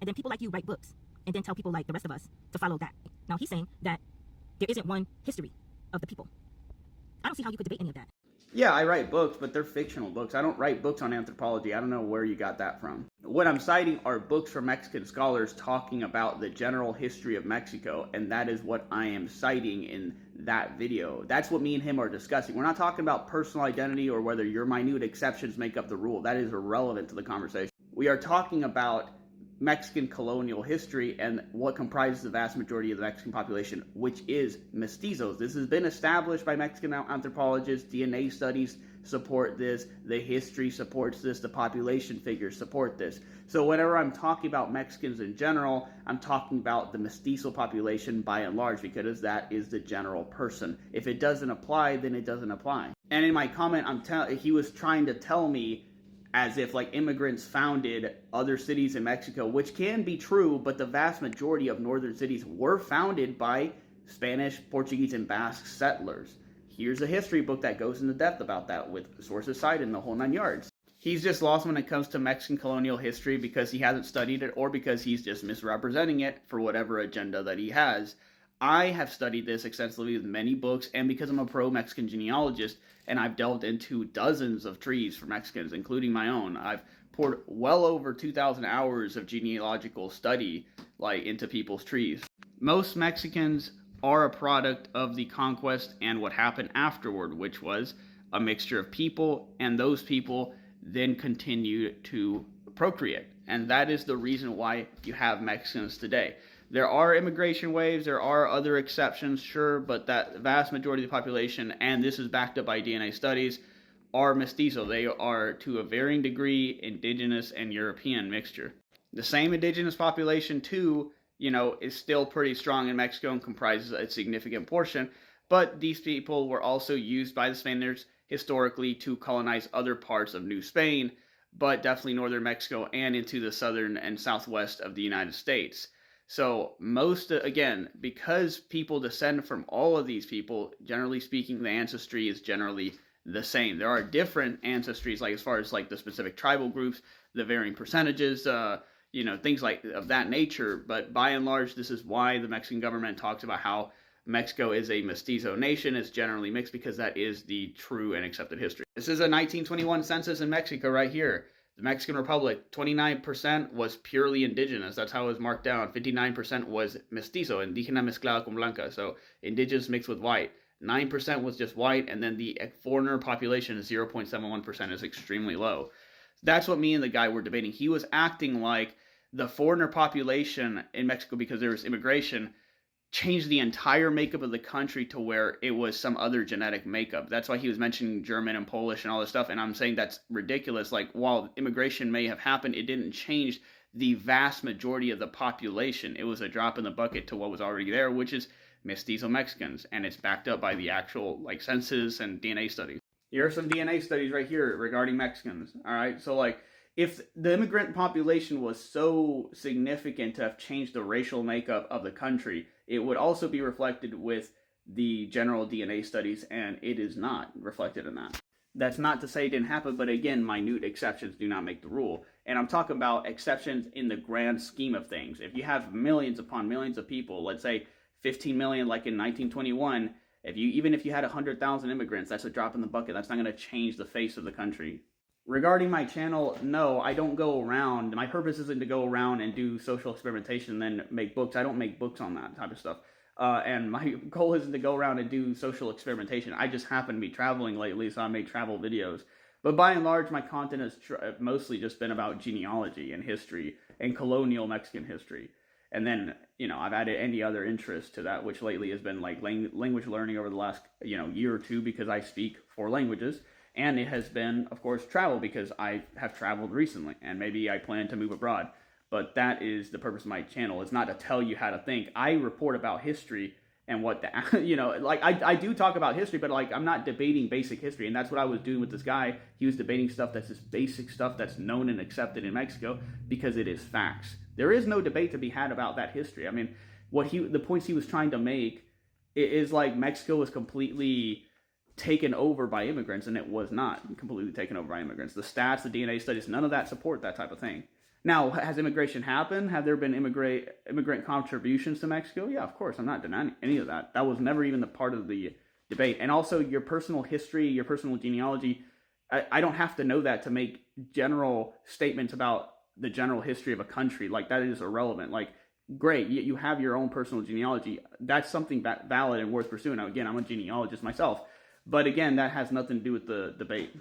then people like you write books and then tell people like the rest of us to follow that. Now he's saying that there isn't one history of the people. I don't see how you could debate any of that. Yeah, I write books, but they're fictional books. I don't write books on anthropology. I don't know where you got that from. What I'm citing are books from Mexican scholars talking about the general history of Mexico, and that is what I am citing in that video. That's what me and him are discussing. We're not talking about personal identity or whether your minute exceptions make up the rule. That is irrelevant to the conversation. We are talking about Mexican colonial history and what comprises the vast majority of the Mexican population, which is mestizos. This has been established by Mexican anthropologists. DNA studies support this. The history supports this. The population figures support this. So whenever I'm talking about Mexicans in general, I'm talking about the mestizo population by and large, because that is the general person. If it doesn't apply, then it doesn't apply. And in my comment, he was trying to tell me as if like immigrants founded other cities in Mexico, which can be true, but the vast majority of northern cities were founded by Spanish, Portuguese, and Basque settlers. Here's a history book that goes into depth about that with sources cited in the whole 9 yards. He's just lost when it comes to Mexican colonial history because he hasn't studied it or because he's just misrepresenting it for whatever agenda that he has. I have studied this extensively with many books, and because I'm a pro-Mexican genealogist, and I've delved into dozens of trees for Mexicans, including my own, I've poured well over 2,000 hours of genealogical study into people's trees. Most Mexicans are a product of the conquest and what happened afterward, which was a mixture of people, and those people then continued to procreate. And that is the reason why you have Mexicans today. There are immigration waves, there are other exceptions, sure, but that vast majority of the population, and this is backed up by DNA studies, are mestizo. They are, to a varying degree, indigenous and European mixture. The same indigenous population, too, is still pretty strong in Mexico and comprises a significant portion, but these people were also used by the Spaniards historically to colonize other parts of New Spain, but definitely northern Mexico and into the southern and southwest of the United States. So again, because people descend from all of these people, generally speaking, the ancestry is generally the same. There are different ancestries, as far as the specific tribal groups, the varying percentages, things of that nature. But by and large, this is why the Mexican government talks about how Mexico is a mestizo nation. It's generally mixed because that is the true and accepted history. This is a 1921 census in Mexico right here. The Mexican Republic, 29% was purely indigenous. That's how it was marked down. 59% was mestizo, indígena mezclada con blanca. So indigenous mixed with white. 9% was just white, and then the foreigner population is 0.71% is extremely low. That's what me and the guy were debating. He was acting like the foreigner population in Mexico, because there was immigration, changed the entire makeup of the country to where it was some other genetic makeup. That's why he was mentioning German and Polish and all this stuff, and I'm saying that's ridiculous. While immigration may have happened, it didn't change the vast majority of the population. It was a drop in the bucket to what was already there, which is mestizo Mexicans, and it's backed up by the actual census and DNA studies. Here are some DNA studies right here regarding Mexicans. All right, so if the immigrant population was so significant to have changed the racial makeup of the country, it would also be reflected with the general DNA studies, and it is not reflected in that. That's not to say it didn't happen, but again, minute exceptions do not make the rule. And I'm talking about exceptions in the grand scheme of things. If you have millions upon millions of people, let's say 15 million like in 1921, even if you had 100,000 immigrants, that's a drop in the bucket. That's not going to change the face of the country. Regarding my channel, no, I don't go around. My purpose isn't to go around and do social experimentation and then make books. I don't make books on that type of stuff. And my goal isn't to go around and do social experimentation. I just happen to be traveling lately, so I make travel videos. But by and large, my content has mostly just been about genealogy and history and colonial Mexican history. And then, I've added any other interest to that, which lately has been language learning over the last, year or two, because I speak 4 languages. And it has been, of course, travel, because I have traveled recently, and maybe I plan to move abroad. But that is the purpose of my channel. It's not to tell you how to think. I report about history and what I do talk about history, but I'm not debating basic history. And that's what I was doing with this guy. He was debating stuff that's just basic stuff that's known and accepted in Mexico, because it is facts. There is no debate to be had about that history. I mean, the points he was trying to make is Mexico was completely taken over by immigrants, and it was not completely taken over by immigrants. The stats, the DNA studies, none of that support that type of thing. Now, has immigration happened? Have there been immigrant contributions to Mexico? Yeah, of course. I'm not denying any of that. That was never even the part of the debate. And also, your personal history, your personal genealogy, I don't have to know that to make general statements about the general history of a country. Like, that is irrelevant. Like, great, you have your own personal genealogy. That's something valid and worth pursuing. Now, again, I'm a genealogist myself. But again, that has nothing to do with the debate.